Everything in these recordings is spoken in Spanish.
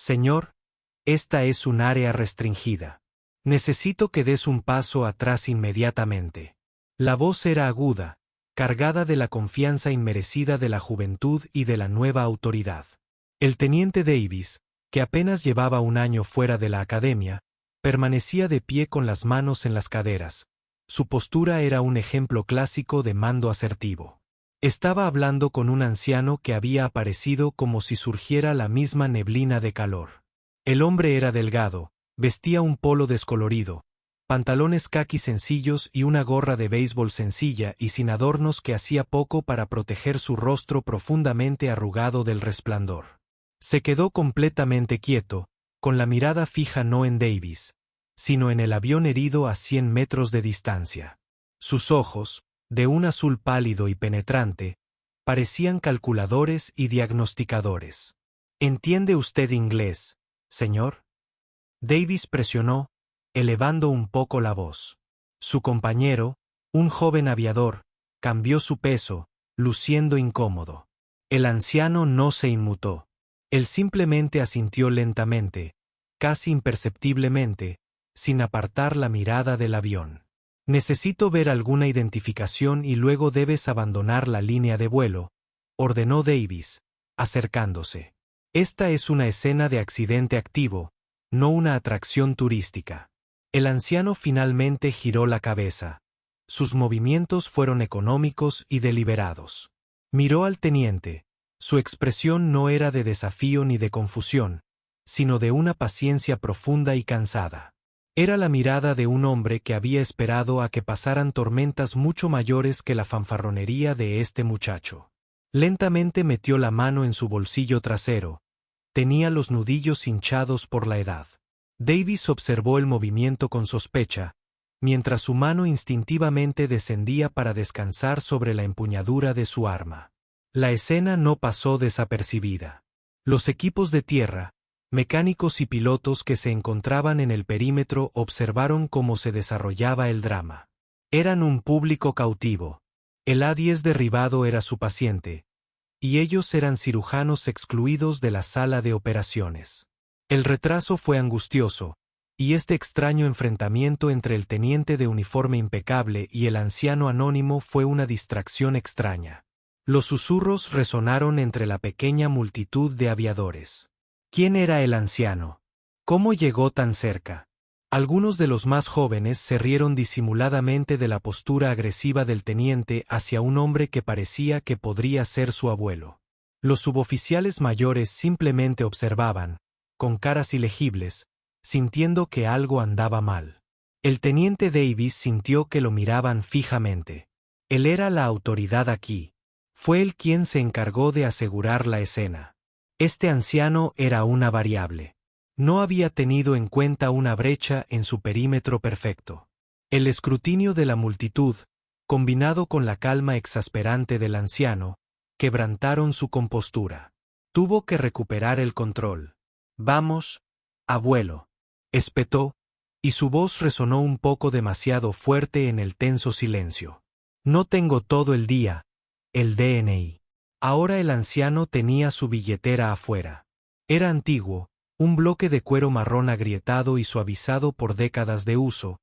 Señor, esta es un área restringida. Necesito que des un paso atrás inmediatamente. La voz era aguda, cargada de la confianza inmerecida de la juventud y de la nueva autoridad. El teniente Davis, que apenas llevaba un año fuera de la academia, permanecía de pie con las manos en las caderas. Su postura era un ejemplo clásico de mando asertivo. Estaba hablando con un anciano que había aparecido como si surgiera la misma neblina de calor. El hombre era delgado, vestía un polo descolorido, pantalones caqui sencillos y una gorra de béisbol sencilla y sin adornos que hacía poco para proteger su rostro profundamente arrugado del resplandor. Se quedó completamente quieto, con la mirada fija no en Davis, sino en el avión herido a 100 metros de distancia. Sus ojos, de un azul pálido y penetrante, parecían calculadores y diagnosticadores. ¿Entiende usted inglés, señor? Davis presionó, elevando un poco la voz. Su compañero, un joven aviador, cambió su peso, luciendo incómodo. El anciano no se inmutó. Él simplemente asintió lentamente, casi imperceptiblemente, sin apartar la mirada del avión. Necesito ver alguna identificación y luego debes abandonar la línea de vuelo, ordenó Davis, acercándose. Esta es una escena de accidente activo, no una atracción turística. El anciano finalmente giró la cabeza. Sus movimientos fueron económicos y deliberados. Miró al teniente. Su expresión no era de desafío ni de confusión, sino de una paciencia profunda y cansada. Era la mirada de un hombre que había esperado a que pasaran tormentas mucho mayores que la fanfarronería de este muchacho. Lentamente metió la mano en su bolsillo trasero. Tenía los nudillos hinchados por la edad. Davis observó el movimiento con sospecha, mientras su mano instintivamente descendía para descansar sobre la empuñadura de su arma. La escena no pasó desapercibida. Los equipos de tierra, mecánicos y pilotos que se encontraban en el perímetro observaron cómo se desarrollaba el drama. Eran un público cautivo. El A-10 derribado era su paciente, y ellos eran cirujanos excluidos de la sala de operaciones. El retraso fue angustioso, y este extraño enfrentamiento entre el teniente de uniforme impecable y el anciano anónimo fue una distracción extraña. Los susurros resonaron entre la pequeña multitud de aviadores. ¿Quién era el anciano? ¿Cómo llegó tan cerca? Algunos de los más jóvenes se rieron disimuladamente de la postura agresiva del teniente hacia un hombre que parecía que podría ser su abuelo. Los suboficiales mayores simplemente observaban, con caras ilegibles, sintiendo que algo andaba mal. El teniente Davis sintió que lo miraban fijamente. Él era la autoridad aquí. Fue él quien se encargó de asegurar la escena. Este anciano era una variable. No había tenido en cuenta una brecha en su perímetro perfecto. El escrutinio de la multitud, combinado con la calma exasperante del anciano, quebrantaron su compostura. Tuvo que recuperar el control. «Vamos, abuelo», espetó, y su voz resonó un poco demasiado fuerte en el tenso silencio. «No tengo todo el día, el DNI». Ahora el anciano tenía su billetera afuera. Era antiguo, un bloque de cuero marrón agrietado y suavizado por décadas de uso,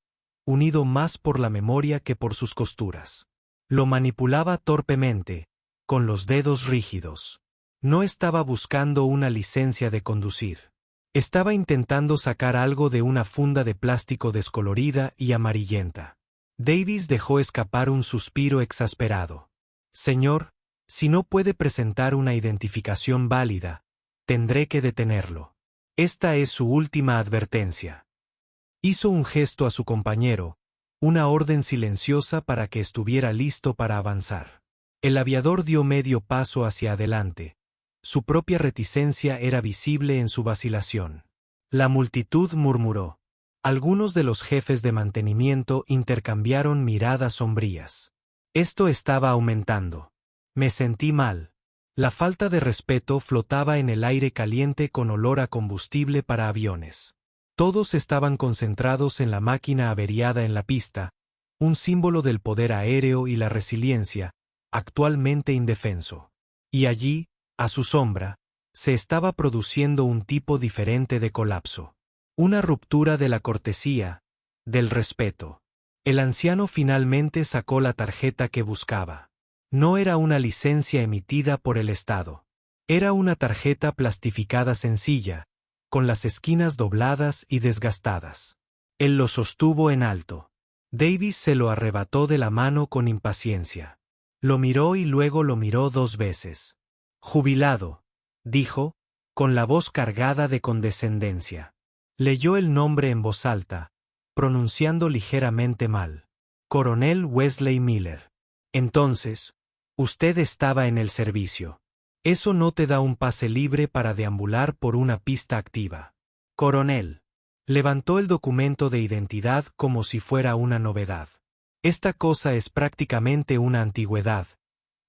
unido más por la memoria que por sus costuras. Lo manipulaba torpemente, con los dedos rígidos. No estaba buscando una licencia de conducir. Estaba intentando sacar algo de una funda de plástico descolorida y amarillenta. Davis dejó escapar un suspiro exasperado. «Señor, si no puede presentar una identificación válida, tendré que detenerlo. Esta es su última advertencia». Hizo un gesto a su compañero, una orden silenciosa para que estuviera listo para avanzar. El aviador dio medio paso hacia adelante. Su propia reticencia era visible en su vacilación. La multitud murmuró. Algunos de los jefes de mantenimiento intercambiaron miradas sombrías. Esto estaba aumentando. Me sentí mal. La falta de respeto flotaba en el aire caliente con olor a combustible para aviones. Todos estaban concentrados en la máquina averiada en la pista, un símbolo del poder aéreo y la resiliencia, actualmente indefenso. Y allí, a su sombra, Se estaba produciendo un tipo diferente de colapso. Una ruptura de la cortesía, del respeto. El anciano finalmente sacó la tarjeta que buscaba. No era una licencia emitida por el Estado. Era una tarjeta plastificada sencilla, con las esquinas dobladas y desgastadas. Él lo sostuvo en alto. Davis se lo arrebató de la mano con impaciencia. Lo miró y luego lo miró 2 veces. Jubilado, dijo, con la voz cargada de condescendencia. Leyó el nombre en voz alta, pronunciando ligeramente mal. Coronel Wesley Miller. Entonces, usted estaba en el servicio. Eso no te da un pase libre para deambular por una pista activa. Coronel. Levantó el documento de identidad como si fuera una novedad. Esta cosa es prácticamente una antigüedad,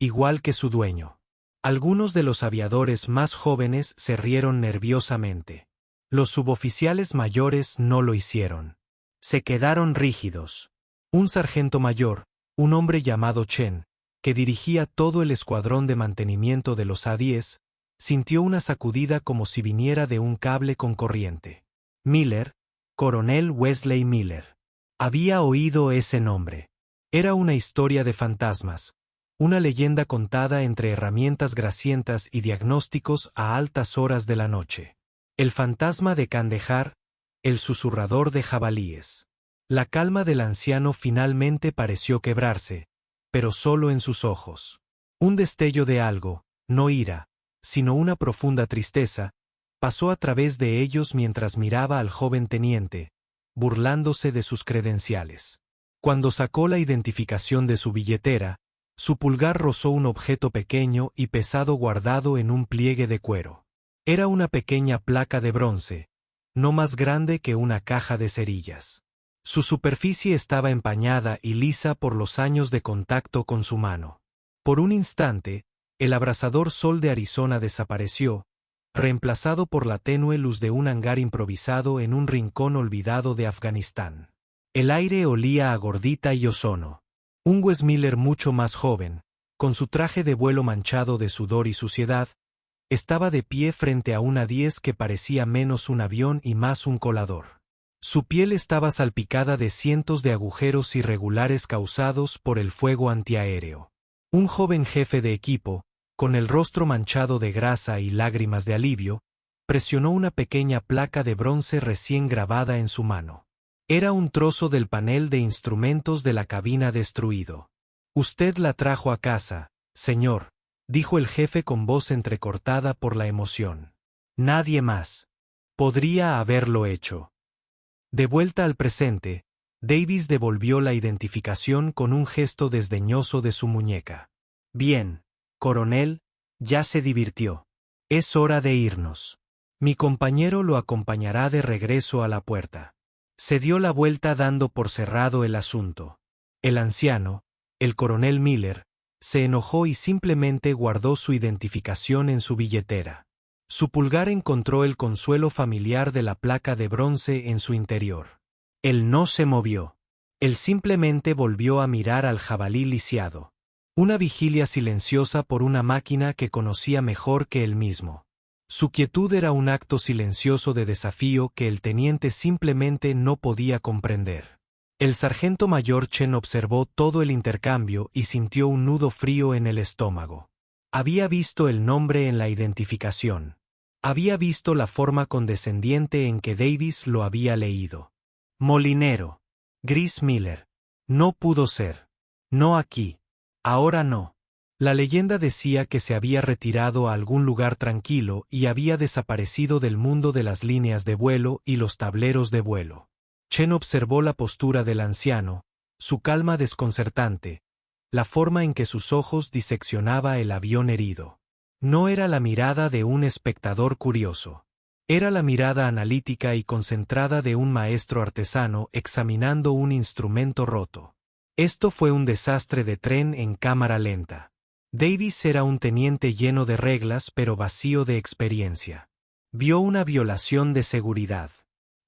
igual que su dueño. Algunos de los aviadores más jóvenes se rieron nerviosamente. Los suboficiales mayores no lo hicieron. Se quedaron rígidos. Un sargento mayor, un hombre llamado Chen, que dirigía todo el escuadrón de mantenimiento de los A-10, sintió una sacudida como si viniera de un cable con corriente. Miller, Coronel Wesley Miller. Había oído ese nombre. Era una historia de fantasmas, una leyenda contada entre herramientas grasientas y diagnósticos a altas horas de la noche. El fantasma de Kandahar, el susurrador de jabalíes. La calma del anciano finalmente pareció quebrarse, pero solo en sus ojos. Un destello de algo, no ira, sino una profunda tristeza, pasó a través de ellos mientras miraba al joven teniente, burlándose de sus credenciales. Cuando sacó la identificación de su billetera, su pulgar rozó un objeto pequeño y pesado guardado en un pliegue de cuero. Era una pequeña placa de bronce, no más grande que una caja de cerillas. Su superficie estaba empañada y lisa por los años de contacto con su mano. Por un instante, el abrasador sol de Arizona desapareció, reemplazado por la tenue luz de un hangar improvisado en un rincón olvidado de Afganistán. El aire olía a gordita y ozono. Un Wes Miller mucho más joven, con su traje de vuelo manchado de sudor y suciedad, estaba de pie frente a un A-10 que parecía menos un avión y más un colador. Su piel estaba salpicada de cientos de agujeros irregulares causados por el fuego antiaéreo. Un joven jefe de equipo, con el rostro manchado de grasa y lágrimas de alivio, presionó una pequeña placa de bronce recién grabada en su mano. Era un trozo del panel de instrumentos de la cabina destruido. «Usted la trajo a casa, señor», dijo el jefe con voz entrecortada por la emoción. «Nadie más podría haberlo hecho». De vuelta al presente, Davis devolvió la identificación con un gesto desdeñoso de su muñeca. «Bien, coronel, ya se divirtió. Es hora de irnos. Mi compañero lo acompañará de regreso a la puerta». Se dio la vuelta dando por cerrado el asunto. El anciano, el coronel Miller, se enojó y simplemente guardó su identificación en su billetera. Su pulgar encontró el consuelo familiar de la placa de bronce en su interior. Él no se movió. Él simplemente volvió a mirar al jabalí lisiado. Una vigilia silenciosa por una máquina que conocía mejor que él mismo. Su quietud era un acto silencioso de desafío que el teniente simplemente no podía comprender. El sargento mayor Chen observó todo el intercambio y sintió un nudo frío en el estómago. Había visto el nombre en la identificación. Había visto la forma condescendiente en que Davis lo había leído. Molinero. Gris Miller. No pudo ser. No aquí. Ahora no. La leyenda decía que se había retirado a algún lugar tranquilo y había desaparecido del mundo de las líneas de vuelo y los tableros de vuelo. Chen observó la postura del anciano, su calma desconcertante, la forma en que sus ojos diseccionaba el avión herido. No era la mirada de un espectador curioso. Era la mirada analítica y concentrada de un maestro artesano examinando un instrumento roto. Esto fue un desastre de tren en cámara lenta. Davis era un teniente lleno de reglas pero vacío de experiencia. Vio una violación de seguridad.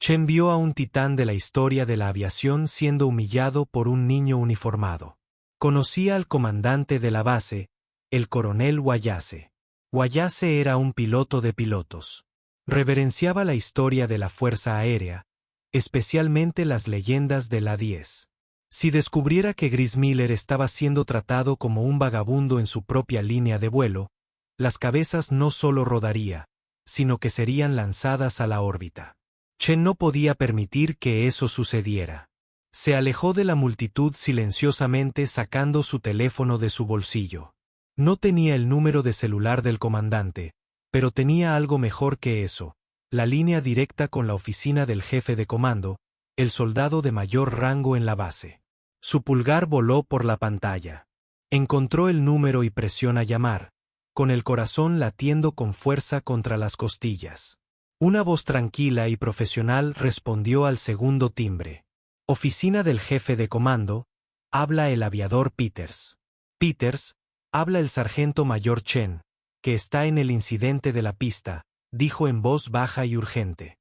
Chen vio a un titán de la historia de la aviación siendo humillado por un niño uniformado. Conocía al comandante de la base, el coronel Wayase. Wayase era un piloto de pilotos. Reverenciaba la historia de la Fuerza Aérea, especialmente las leyendas de la 10. Si descubriera que Gris Miller estaba siendo tratado como un vagabundo en su propia línea de vuelo, las cabezas no solo rodaría, sino que serían lanzadas a la órbita. Chen no podía permitir que eso sucediera. Se alejó de la multitud silenciosamente sacando su teléfono de su bolsillo. No tenía el número de celular del comandante, pero tenía algo mejor que eso, la línea directa con la oficina del jefe de comando, el soldado de mayor rango en la base. Su pulgar voló por la pantalla. Encontró el número y presiona llamar, con el corazón latiendo con fuerza contra las costillas. Una voz tranquila y profesional respondió al segundo timbre. Oficina del jefe de comando, habla el aviador Peters. Peters, habla el sargento mayor Chen, que está en el incidente de la pista, dijo en voz baja y urgente.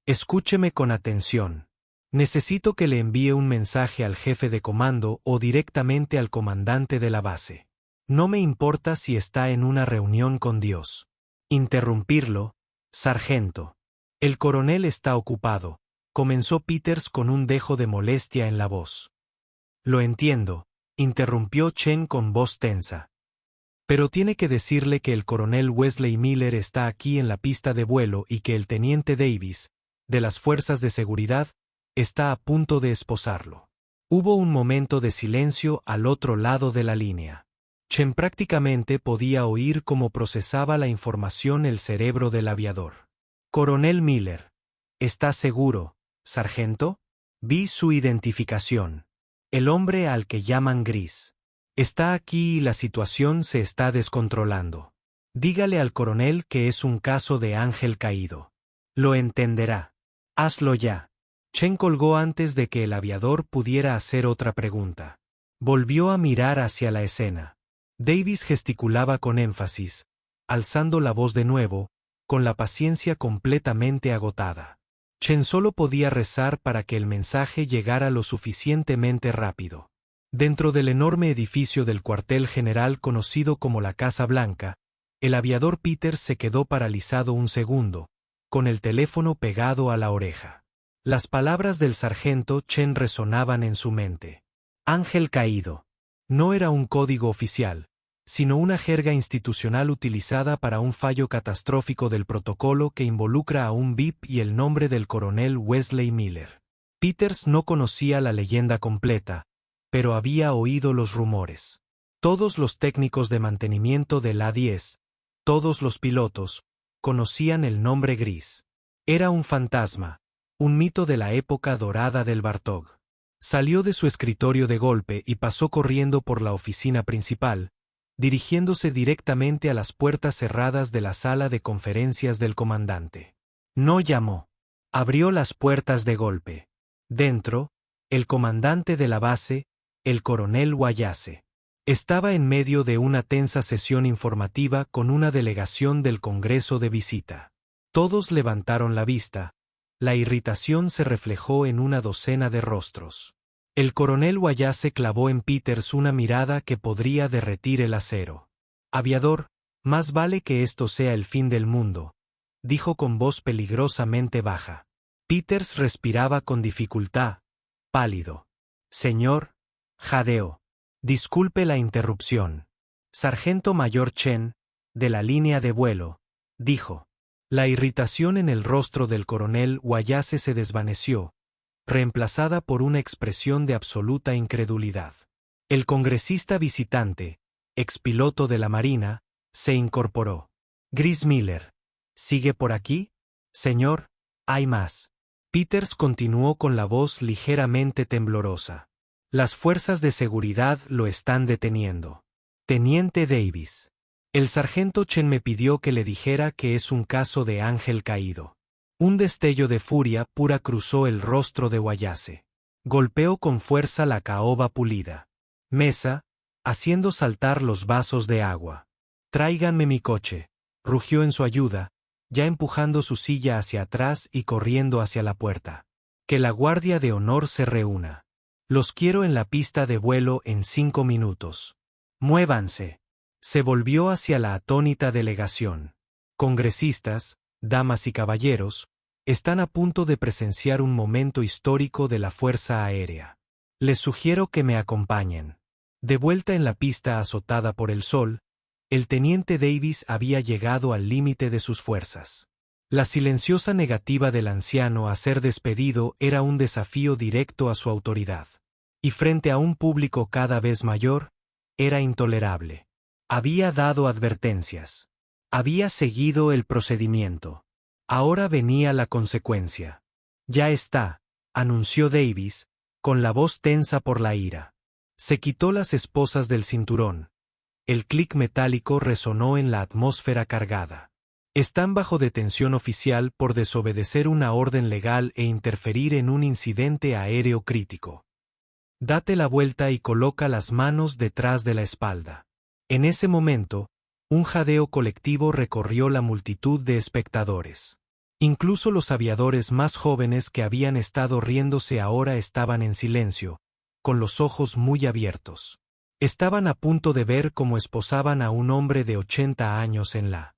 Escúcheme con atención. Necesito que le envíe un mensaje al jefe de comando o directamente al comandante de la base. No me importa si está en una reunión con Dios. Interrumpirlo, sargento. El coronel está ocupado, comenzó Peters con un dejo de molestia en la voz. Lo entiendo, interrumpió Chen con voz tensa. Pero tiene que decirle que el coronel Wesley Miller está aquí en la pista de vuelo y que el teniente Davis, de las fuerzas de seguridad, está a punto de esposarlo. Hubo un momento de silencio al otro lado de la línea. Chen prácticamente podía oír cómo procesaba la información el cerebro del aviador. Coronel Miller. ¿Está seguro, sargento? Vi su identificación. El hombre al que llaman Gris. Está aquí y la situación se está descontrolando. Dígale al coronel que es un caso de ángel caído. Lo entenderá. Hazlo ya. Chen colgó antes de que el aviador pudiera hacer otra pregunta. Volvió a mirar hacia la escena. Davis gesticulaba con énfasis, alzando la voz de nuevo, con la paciencia completamente agotada. Chen solo podía rezar para que el mensaje llegara lo suficientemente rápido. Dentro del enorme edificio del cuartel general conocido como la Casa Blanca, el aviador Peters se quedó paralizado un segundo, con el teléfono pegado a la oreja. Las palabras del sargento Chen resonaban en su mente. Ángel caído. No era un código oficial, sino una jerga institucional utilizada para un fallo catastrófico del protocolo que involucra a un VIP y el nombre del coronel Wesley Miller. Peters no conocía la leyenda completa, pero había oído los rumores. Todos los técnicos de mantenimiento del A-10, todos los pilotos, conocían el nombre Gris. Era un fantasma, un mito de la época dorada del Bartók. Salió de su escritorio de golpe y pasó corriendo por la oficina principal, dirigiéndose directamente a las puertas cerradas de la sala de conferencias del comandante. No llamó. Abrió las puertas de golpe. Dentro, el comandante de la base, el coronel Wayase. Estaba en medio de una tensa sesión informativa con una delegación del Congreso de visita. Todos levantaron la vista. La irritación se reflejó en una docena de rostros. El coronel Wayase clavó en Peters una mirada que podría derretir el acero. Aviador, más vale que esto sea el fin del mundo, dijo con voz peligrosamente baja. Peters respiraba con dificultad, pálido. Señor, jadeó. Disculpe la interrupción. Sargento Mayor Chen, de la línea de vuelo, dijo. La irritación en el rostro del coronel Wayase se desvaneció, reemplazada por una expresión de absoluta incredulidad. El congresista visitante, expiloto de la Marina, se incorporó. Gris Miller. ¿Sigue por aquí? Señor, hay más. Peters continuó con la voz ligeramente temblorosa. Las fuerzas de seguridad lo están deteniendo. Teniente Davis. El sargento Chen me pidió que le dijera que es un caso de ángel caído. Un destello de furia pura cruzó el rostro de Wayase. Golpeó con fuerza la caoba pulida. Mesa, haciendo saltar los vasos de agua. Tráiganme mi coche, rugió en su ayuda, ya empujando su silla hacia atrás y corriendo hacia la puerta. Que la guardia de honor se reúna. Los quiero en la pista de vuelo en 5 minutos. Muévanse. Se volvió hacia la atónita delegación. Congresistas, damas y caballeros, están a punto de presenciar un momento histórico de la Fuerza Aérea. Les sugiero que me acompañen. De vuelta en la pista azotada por el sol, el teniente Davis había llegado al límite de sus fuerzas. La silenciosa negativa del anciano a ser despedido era un desafío directo a su autoridad. Y frente a un público cada vez mayor, era intolerable. Había dado advertencias. Había seguido el procedimiento. Ahora venía la consecuencia. Ya está, anunció Davis, con la voz tensa por la ira. Se quitó las esposas del cinturón. El clic metálico resonó en la atmósfera cargada. Están bajo detención oficial por desobedecer una orden legal e interferir en un incidente aéreo crítico. Date la vuelta y coloca las manos detrás de la espalda. En ese momento, un jadeo colectivo recorrió la multitud de espectadores. Incluso los aviadores más jóvenes que habían estado riéndose ahora estaban en silencio, con los ojos muy abiertos. Estaban a punto de ver cómo esposaban a un hombre de 80 años en la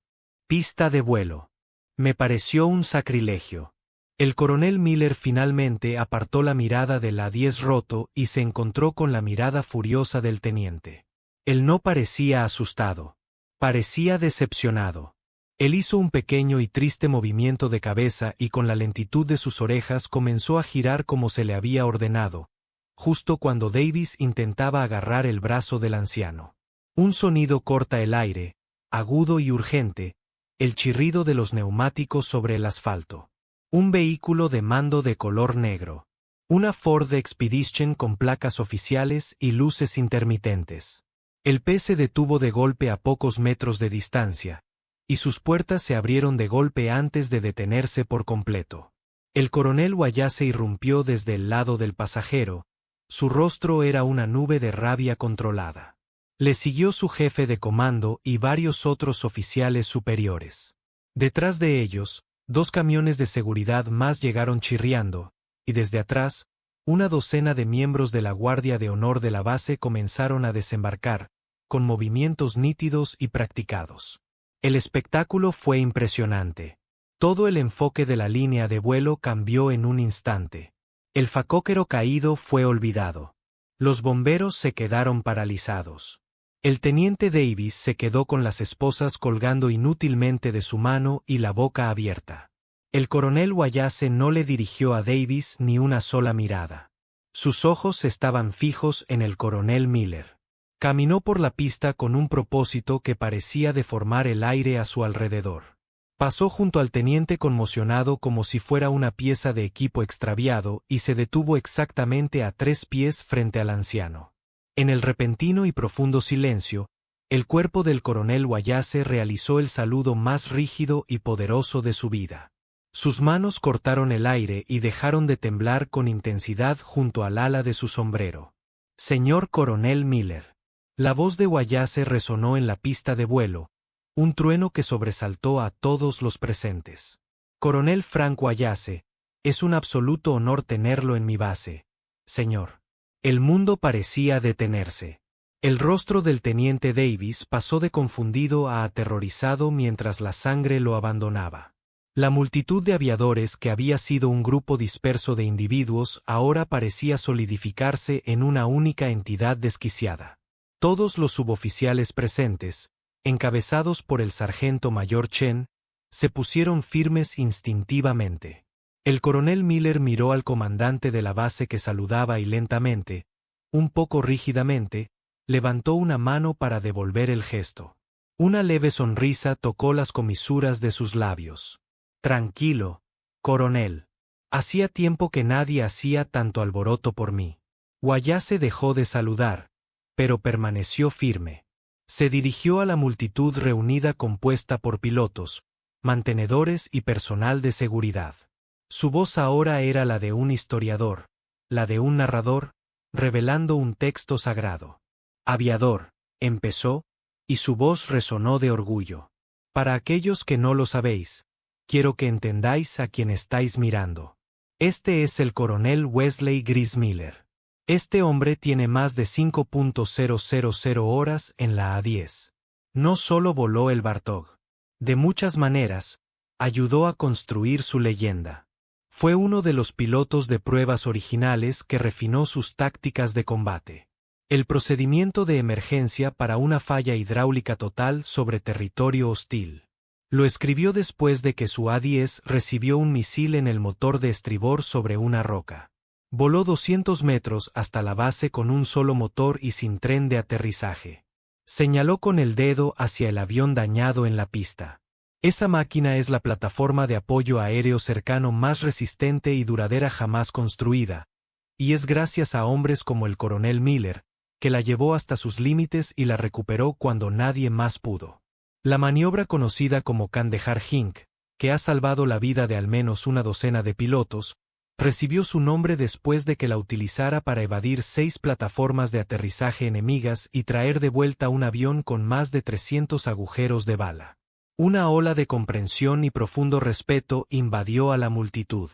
pista de vuelo. Me pareció un sacrilegio. El coronel Miller finalmente apartó la mirada del A-10 roto y se encontró con la mirada furiosa del teniente. Él no parecía asustado. Parecía decepcionado. Él hizo un pequeño y triste movimiento de cabeza y con la lentitud de sus orejas comenzó a girar como se le había ordenado, justo cuando Davis intentaba agarrar el brazo del anciano. Un sonido corta el aire, agudo y urgente, el chirrido de los neumáticos sobre el asfalto. Un vehículo de mando de color negro. Una Ford Expedition con placas oficiales y luces intermitentes. El P se detuvo de golpe a pocos metros de distancia, y sus puertas se abrieron de golpe antes de detenerse por completo. El coronel Wallace irrumpió desde el lado del pasajero. Su rostro era una nube de rabia controlada. Le siguió su jefe de comando y varios otros oficiales superiores. Detrás de ellos, 2 camiones de seguridad más llegaron chirriando, y desde atrás, una docena de miembros de la Guardia de Honor de la base comenzaron a desembarcar, con movimientos nítidos y practicados. El espectáculo fue impresionante. Todo el enfoque de la línea de vuelo cambió en un instante. El facóquero caído fue olvidado. Los bomberos se quedaron paralizados. El teniente Davis se quedó con las esposas colgando inútilmente de su mano y la boca abierta. El coronel Wallace no le dirigió a Davis ni una sola mirada. Sus ojos estaban fijos en el coronel Miller. Caminó por la pista con un propósito que parecía deformar el aire a su alrededor. Pasó junto al teniente conmocionado como si fuera una pieza de equipo extraviado y se detuvo exactamente a 3 pies frente al anciano. En el repentino y profundo silencio, el cuerpo del coronel Wallace realizó el saludo más rígido y poderoso de su vida. Sus manos cortaron el aire y dejaron de temblar con intensidad junto al ala de su sombrero. Señor coronel Miller. La voz de Wallace resonó en la pista de vuelo, un trueno que sobresaltó a todos los presentes. Coronel Frank Wallace, es un absoluto honor tenerlo en mi base, señor. El mundo parecía detenerse. El rostro del teniente Davis pasó de confundido a aterrorizado mientras la sangre lo abandonaba. La multitud de aviadores que había sido un grupo disperso de individuos ahora parecía solidificarse en una única entidad desquiciada. Todos los suboficiales presentes, encabezados por el sargento mayor Chen, se pusieron firmes instintivamente. El coronel Miller miró al comandante de la base que saludaba y lentamente, un poco rígidamente, levantó una mano para devolver el gesto. Una leve sonrisa tocó las comisuras de sus labios. Tranquilo, coronel. Hacía tiempo que nadie hacía tanto alboroto por mí. Wallace dejó de saludar, pero permaneció firme. Se dirigió a la multitud reunida compuesta por pilotos, mantenedores y personal de seguridad. Su voz ahora era la de un historiador, la de un narrador, revelando un texto sagrado. Aviador, empezó, y su voz resonó de orgullo. Para aquellos que no lo sabéis, quiero que entendáis a quien estáis mirando. Este es el coronel Wesley Gris Miller. Este hombre tiene más de 5.000 horas en la A-10. No solo voló el Bartók. De muchas maneras, ayudó a construir su leyenda. Fue uno de los pilotos de pruebas originales que refinó sus tácticas de combate. El procedimiento de emergencia para una falla hidráulica total sobre territorio hostil. Lo escribió después de que su A-10 recibió un misil en el motor de estribor sobre una roca. Voló 200 metros hasta la base con un solo motor y sin tren de aterrizaje. Señaló con el dedo hacia el avión dañado en la pista. Esa máquina es la plataforma de apoyo aéreo cercano más resistente y duradera jamás construida, y es gracias a hombres como el coronel Miller, que la llevó hasta sus límites y la recuperó cuando nadie más pudo. La maniobra conocida como Kandahar Hink, que ha salvado la vida de al menos una docena de pilotos, recibió su nombre después de que la utilizara para evadir 6 plataformas de aterrizaje enemigas y traer de vuelta un avión con más de 300 agujeros de bala. Una ola de comprensión y profundo respeto invadió a la multitud.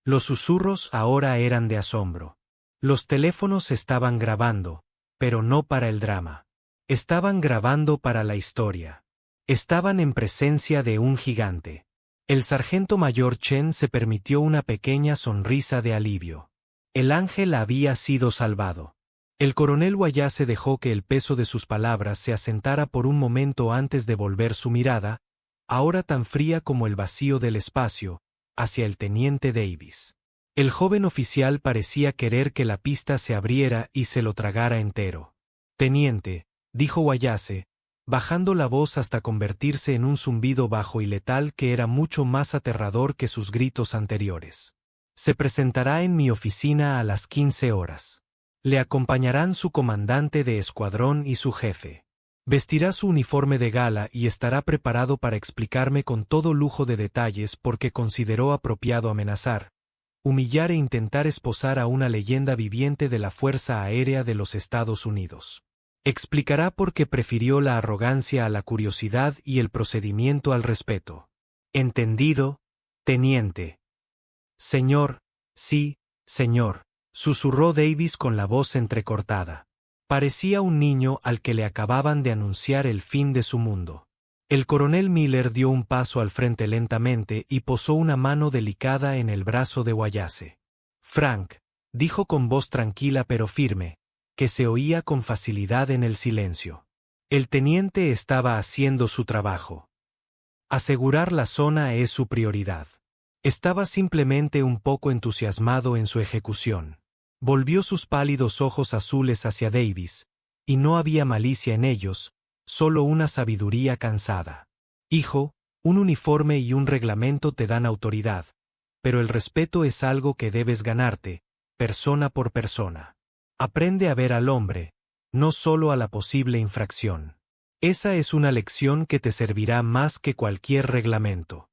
Los susurros ahora eran de asombro. Los teléfonos estaban grabando, pero no para el drama. Estaban grabando para la historia. Estaban en presencia de un gigante. El sargento mayor Chen se permitió una pequeña sonrisa de alivio. El ángel había sido salvado. El coronel Wayase dejó que el peso de sus palabras se asentara por un momento antes de volver su mirada, ahora tan fría como el vacío del espacio, hacia el teniente Davis. El joven oficial parecía querer que la pista se abriera y se lo tragara entero. «Teniente», dijo Wayase, bajando la voz hasta convertirse en un zumbido bajo y letal que era mucho más aterrador que sus gritos anteriores. «Se presentará en mi oficina a las 15 horas. Le acompañarán su comandante de escuadrón y su jefe. Vestirá su uniforme de gala y estará preparado para explicarme con todo lujo de detalles por qué consideró apropiado amenazar, humillar e intentar esposar a una leyenda viviente de la Fuerza Aérea de los Estados Unidos. Explicará por qué prefirió la arrogancia a la curiosidad y el procedimiento al respeto. ¿Entendido, teniente?» «Señor, sí, señor», susurró Davis con la voz entrecortada. Parecía un niño al que le acababan de anunciar el fin de su mundo. El coronel Miller dio un paso al frente lentamente y posó una mano delicada en el brazo de Wayase. «Frank», dijo con voz tranquila pero firme, que se oía con facilidad en el silencio. El teniente estaba haciendo su trabajo. Asegurar la zona es su prioridad. Estaba simplemente un poco entusiasmado en su ejecución. Volvió sus pálidos ojos azules hacia Davis, y no había malicia en ellos, solo una sabiduría cansada. «Hijo, un uniforme y un reglamento te dan autoridad, pero el respeto es algo que debes ganarte, persona por persona. Aprende a ver al hombre, no solo a la posible infracción. Esa es una lección que te servirá más que cualquier reglamento».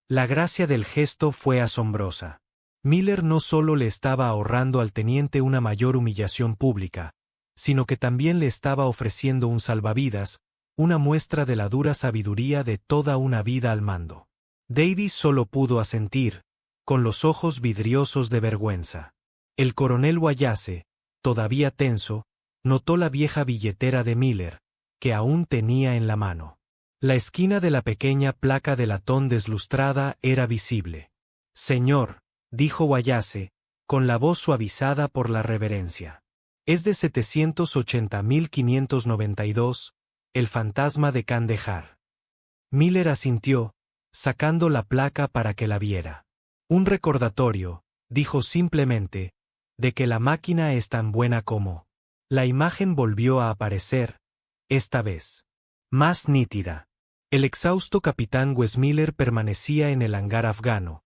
La gracia del gesto fue asombrosa. Miller no solo le estaba ahorrando al teniente una mayor humillación pública, sino que también le estaba ofreciendo un salvavidas, una muestra de la dura sabiduría de toda una vida al mando. Davis solo pudo asentir, con los ojos vidriosos de vergüenza. El coronel Wayase, todavía tenso, notó la vieja billetera de Miller, que aún tenía en la mano. La esquina de la pequeña placa de latón deslustrada era visible. «Señor», dijo Wayase, con la voz suavizada por la reverencia. «Es de 780.592, el fantasma de Kandahar». Miller asintió, sacando la placa para que la viera. «Un recordatorio», dijo simplemente, «de que la máquina es tan buena como». La imagen volvió a aparecer, esta vez más nítida. El exhausto capitán Wes Miller permanecía en el hangar afgano.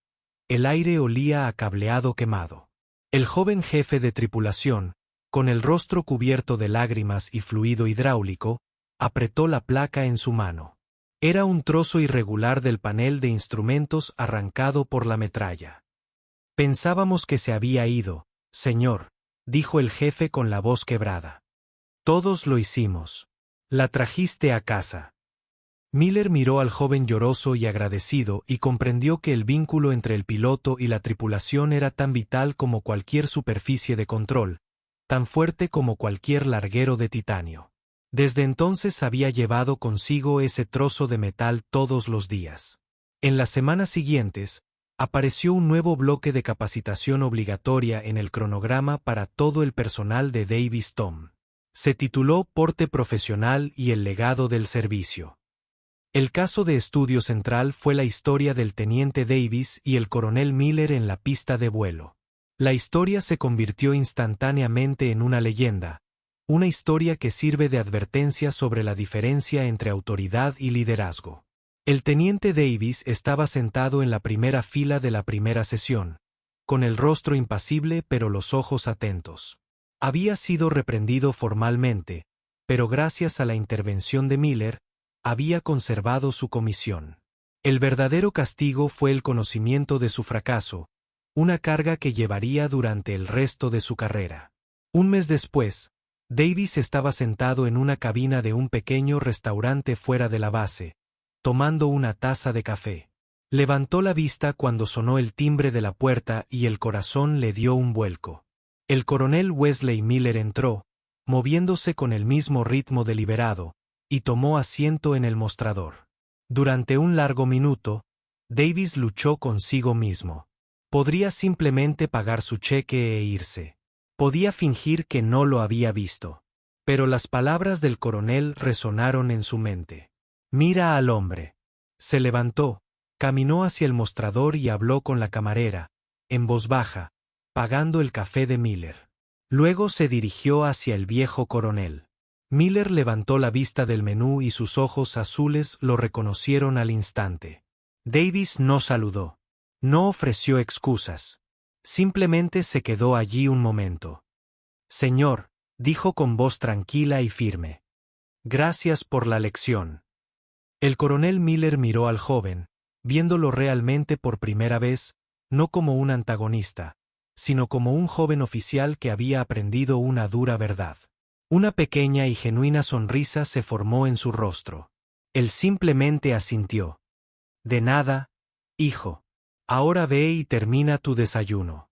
El aire olía a cableado quemado. El joven jefe de tripulación, con el rostro cubierto de lágrimas y fluido hidráulico, apretó la placa en su mano. Era un trozo irregular del panel de instrumentos arrancado por la metralla. «Pensábamos que se había ido, señor», dijo el jefe con la voz quebrada. «Todos lo hicimos. La trajiste a casa». Miller miró al joven lloroso y agradecido y comprendió que el vínculo entre el piloto y la tripulación era tan vital como cualquier superficie de control, tan fuerte como cualquier larguero de titanio. Desde entonces había llevado consigo ese trozo de metal todos los días. En las semanas siguientes, apareció un nuevo bloque de capacitación obligatoria en el cronograma para todo el personal de Davis Tom. Se tituló Porte Profesional y el legado del servicio. El caso de estudio central fue la historia del teniente Davis y el coronel Miller en la pista de vuelo. La historia se convirtió instantáneamente en una leyenda, una historia que sirve de advertencia sobre la diferencia entre autoridad y liderazgo. El teniente Davis estaba sentado en la primera fila de la primera sesión, con el rostro impasible pero los ojos atentos. Había sido reprendido formalmente, pero gracias a la intervención de Miller, había conservado su comisión. El verdadero castigo fue el conocimiento de su fracaso, una carga que llevaría durante el resto de su carrera. Un mes después, Davis estaba sentado en una cabina de un pequeño restaurante fuera de la base, tomando una taza de café. Levantó la vista cuando sonó el timbre de la puerta y el corazón le dio un vuelco. El coronel Wesley Miller entró, moviéndose con el mismo ritmo deliberado, y tomó asiento en el mostrador. Durante un largo minuto, Davis luchó consigo mismo. Podría simplemente pagar su cheque e irse. Podía fingir que no lo había visto. Pero las palabras del coronel resonaron en su mente. Mira al hombre. Se levantó, caminó hacia el mostrador y habló con la camarera, en voz baja, pagando el café de Miller. Luego se dirigió hacia el viejo coronel. Miller levantó la vista del menú y sus ojos azules lo reconocieron al instante. Davis no saludó. No ofreció excusas. Simplemente se quedó allí un momento. Señor, dijo con voz tranquila y firme. Gracias por la lección. El coronel Miller miró al joven, viéndolo realmente por primera vez, no como un antagonista, sino como un joven oficial que había aprendido una dura verdad. Una pequeña y genuina sonrisa se formó en su rostro. Él simplemente asintió. De nada, hijo. Ahora ve y termina tu desayuno.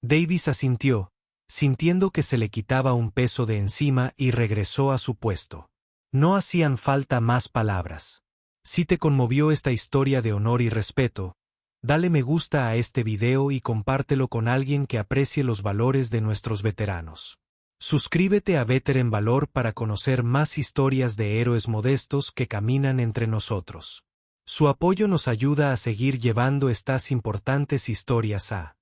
Davis asintió, sintiendo que se le quitaba un peso de encima y regresó a su puesto. No hacían falta más palabras. Si te conmovió esta historia de honor y respeto, dale me gusta a este video y compártelo con alguien que aprecie los valores de nuestros veteranos. Suscríbete a Veteran Valor para conocer más historias de héroes modestos que caminan entre nosotros. Su apoyo nos ayuda a seguir llevando estas importantes historias a